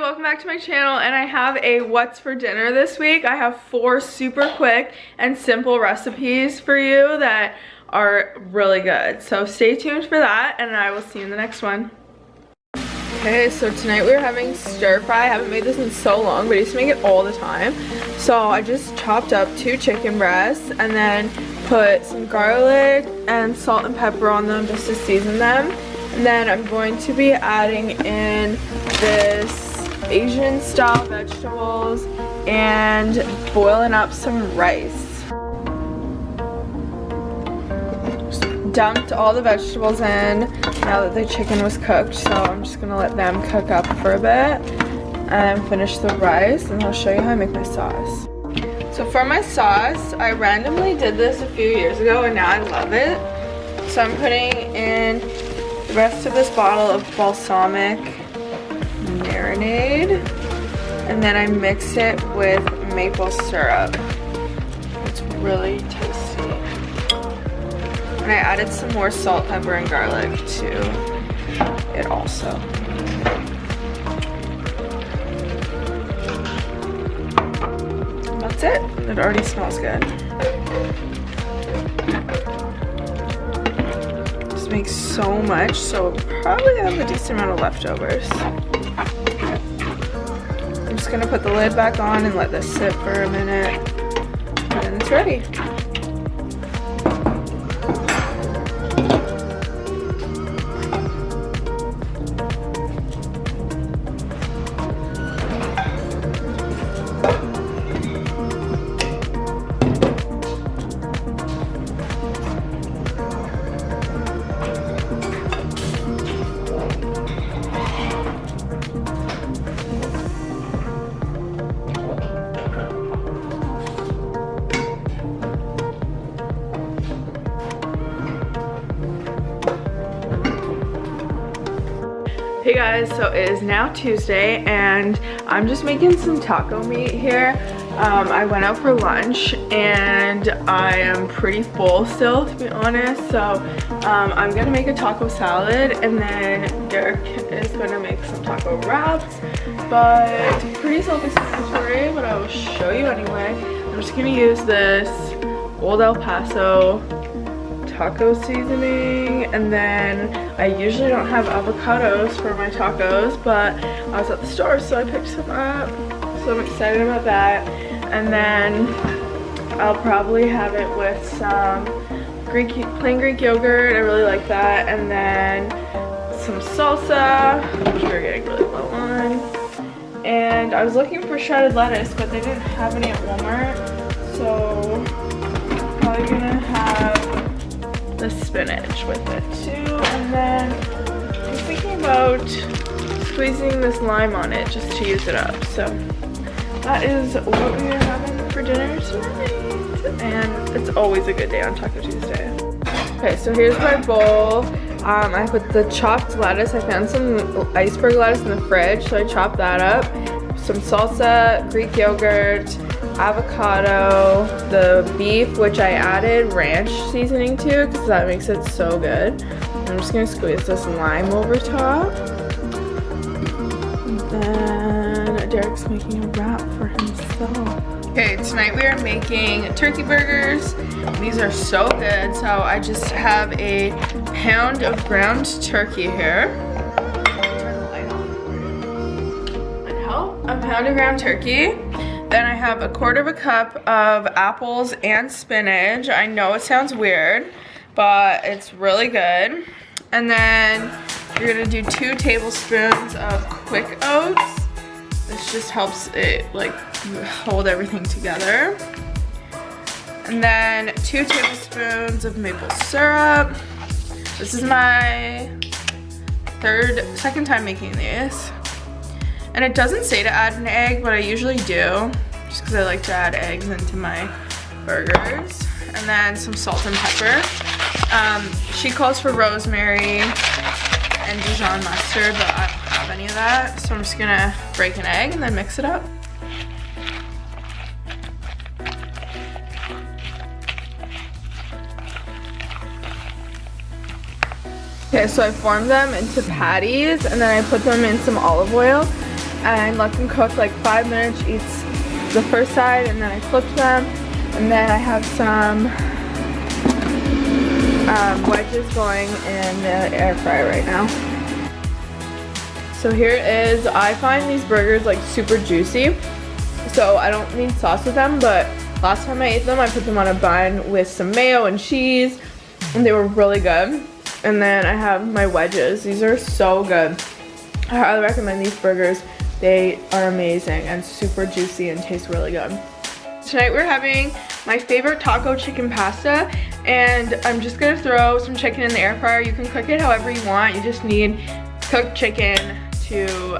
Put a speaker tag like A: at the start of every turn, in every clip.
A: welcome back to my channel, and I have a what's for dinner this week. I have 4 super quick and simple recipes for you that are really good. So stay tuned for that, and I will see you in the next one. Okay, so tonight we're having stir fry. I haven't made this in so long, but I used to make it all the time. So I just chopped up 2 chicken breasts and then put some garlic and salt and pepper on them just to season them. And then I'm going to be adding in this Asian style vegetables and boiling up some rice. Just dumped all the vegetables in now that the chicken was cooked, so I'm just gonna let them cook up for a bit and finish the rice, and I'll show you how I make my sauce. So for my sauce, I randomly did this a few years ago and now I love it. So I'm putting in the rest of this bottle of balsamic marinade, and then I mix it with maple syrup. It's really tasty. And I added some more salt, pepper, and garlic to it also. That's it. It already smells good. This makes so much, so we'll probably have a decent amount of leftovers. I'm just gonna put the lid back on and let this sit for a minute, and then it's ready. Hey guys, so it is now Tuesday and I'm just making some taco meat here. I went out for lunch and I am pretty full still, to be honest, so I'm gonna make a taco salad, and then Derek is gonna make some taco wraps, but it's pretty self-explanatory, but I will show you anyway. I'm just gonna use this Old El Paso taco seasoning, and then I usually don't have avocados for my tacos, but I was at the store so I picked some up, so I'm excited about that. And then I'll probably have it with some plain Greek yogurt. I really like that, and then some salsa, which we're getting really low on. And I was looking for shredded lettuce, but they didn't have any at Walmart, so I'm probably gonna have the spinach with it too. And then I was thinking about squeezing this lime on it just to use it up. So that is what we are having for dinner tonight, and it's always a good day on Taco Tuesday. Okay, so here's my bowl. I put the chopped lettuce. I found some iceberg lettuce in the fridge, so I chopped that up. Some salsa, Greek yogurt, avocado, the beef, which I added ranch seasoning to because that makes it so good. I'm just gonna squeeze this lime over top. And then Derek's making a wrap for himself. Okay, tonight we are making turkey burgers. These are so good. So I just have a pound of ground turkey here. Turn the light on. A pound of ground turkey. Then I have a 1/4 cup of apples and spinach. I know it sounds weird, but it's really good. And then you're gonna do 2 tablespoons of quick oats. This just helps it like hold everything together. And then 2 tablespoons of maple syrup. This is my second time making these. And it doesn't say to add an egg, but I usually do, just because I like to add eggs into my burgers. And then some salt and pepper. She calls for rosemary and Dijon mustard, but I don't have any of that. So I'm just gonna break an egg and then mix it up. Okay, so I formed them into patties and then I put them in some olive oil and let them cook like 5 minutes each the first side, and then I flip them, and then I have some wedges going in the air fryer right now. So here is, I find these burgers like super juicy, so I don't need sauce with them, but last time I ate them I put them on a bun with some mayo and cheese, and they were really good. And then I have my wedges. These are so good. I highly recommend these burgers. They are amazing and super juicy and taste really good. Tonight we're having my favorite taco chicken pasta, and I'm just gonna throw some chicken in the air fryer. You can cook it however you want. You just need cooked chicken to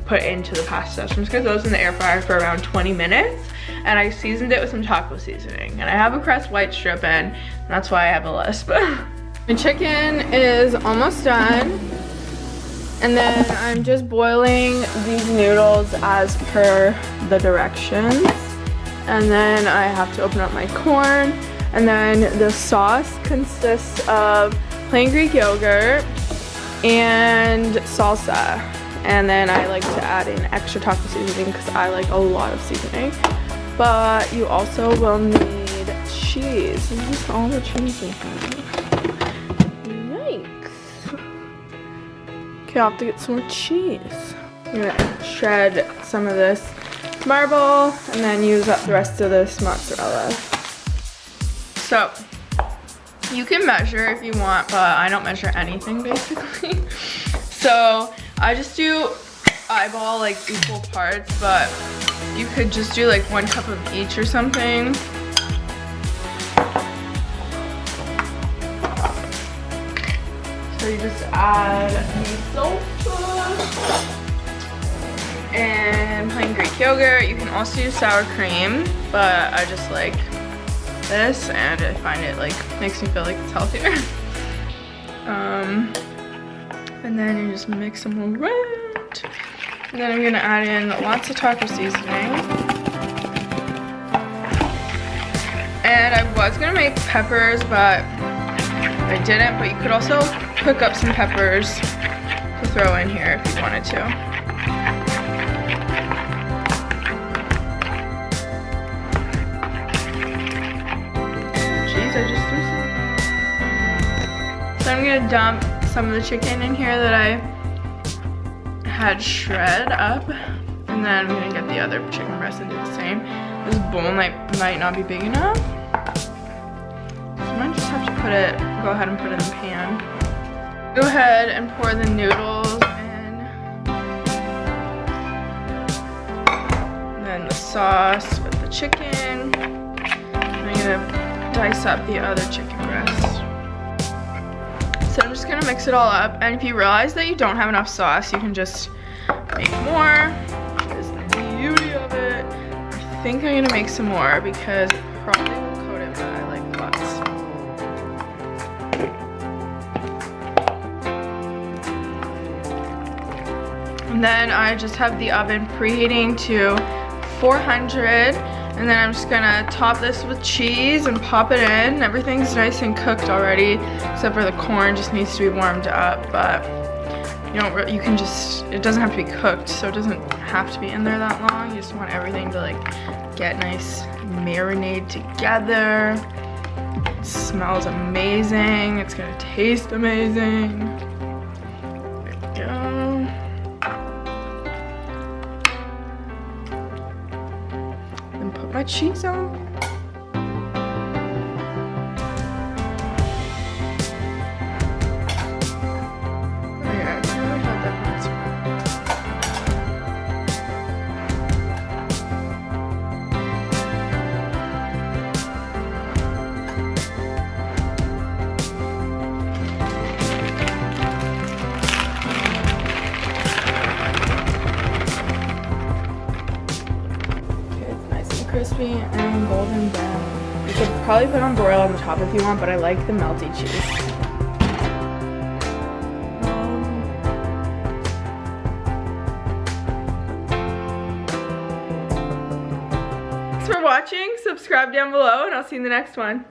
A: put into the pasta. So I'm just gonna throw this in the air fryer for around 20 minutes. And I seasoned it with some taco seasoning. And I have a crust white strip in, and that's why I have a lisp. My chicken is almost done. And then I'm just boiling these noodles as per the directions. And then I have to open up my corn. And then the sauce consists of plain Greek yogurt and salsa. And then I like to add in extra taco seasoning because I like a lot of seasoning. But you also will need cheese. This is all the cheese we have. Yikes. Okay, I'll have to get some more cheese. I'm gonna shred some of this marble and then use up the rest of this mozzarella. So, you can measure if you want, but I don't measure anything basically. So, I just do eyeball like equal parts, but you could just do like 1 cup of each or something. So you just add the salsa and plain Greek yogurt. You can also use sour cream, but I just like this and I find it like makes me feel like it's healthier. And then you just mix them around. And then I'm gonna add in lots of taco seasoning. And I was gonna make peppers, but I didn't. But you could also cook up some peppers to throw in here if you wanted to. Jeez, I just threw some. So I'm gonna dump some of the chicken in here that I had shred up, and then I'm gonna get the other chicken breast and do the same. This bowl might not be big enough, so I might just have to go ahead and put it in the pan. Go ahead and pour the noodles in, and then the sauce with the chicken. I'm gonna dice up the other chicken breast. So I'm just gonna mix it all up, and if you realize that you don't have enough sauce, you can just make more. That is the beauty of it. I think I'm gonna make some more because it probably will coat it, but I like lots. And then I just have the oven preheating to 400. And then I'm just gonna top this with cheese and pop it in. Everything's nice and cooked already, except for the corn just needs to be warmed up, but you can just, it doesn't have to be cooked, so it doesn't have to be in there that long. You just want everything to like get nice marinade together. It smells amazing. It's gonna taste amazing. There we go. Put my cheese on. Oh yeah, I really had that crispy and golden brown. You could probably put on broil on the top if you want, but I like the melty cheese. Thanks for watching. Subscribe down below, and I'll see you in the next one.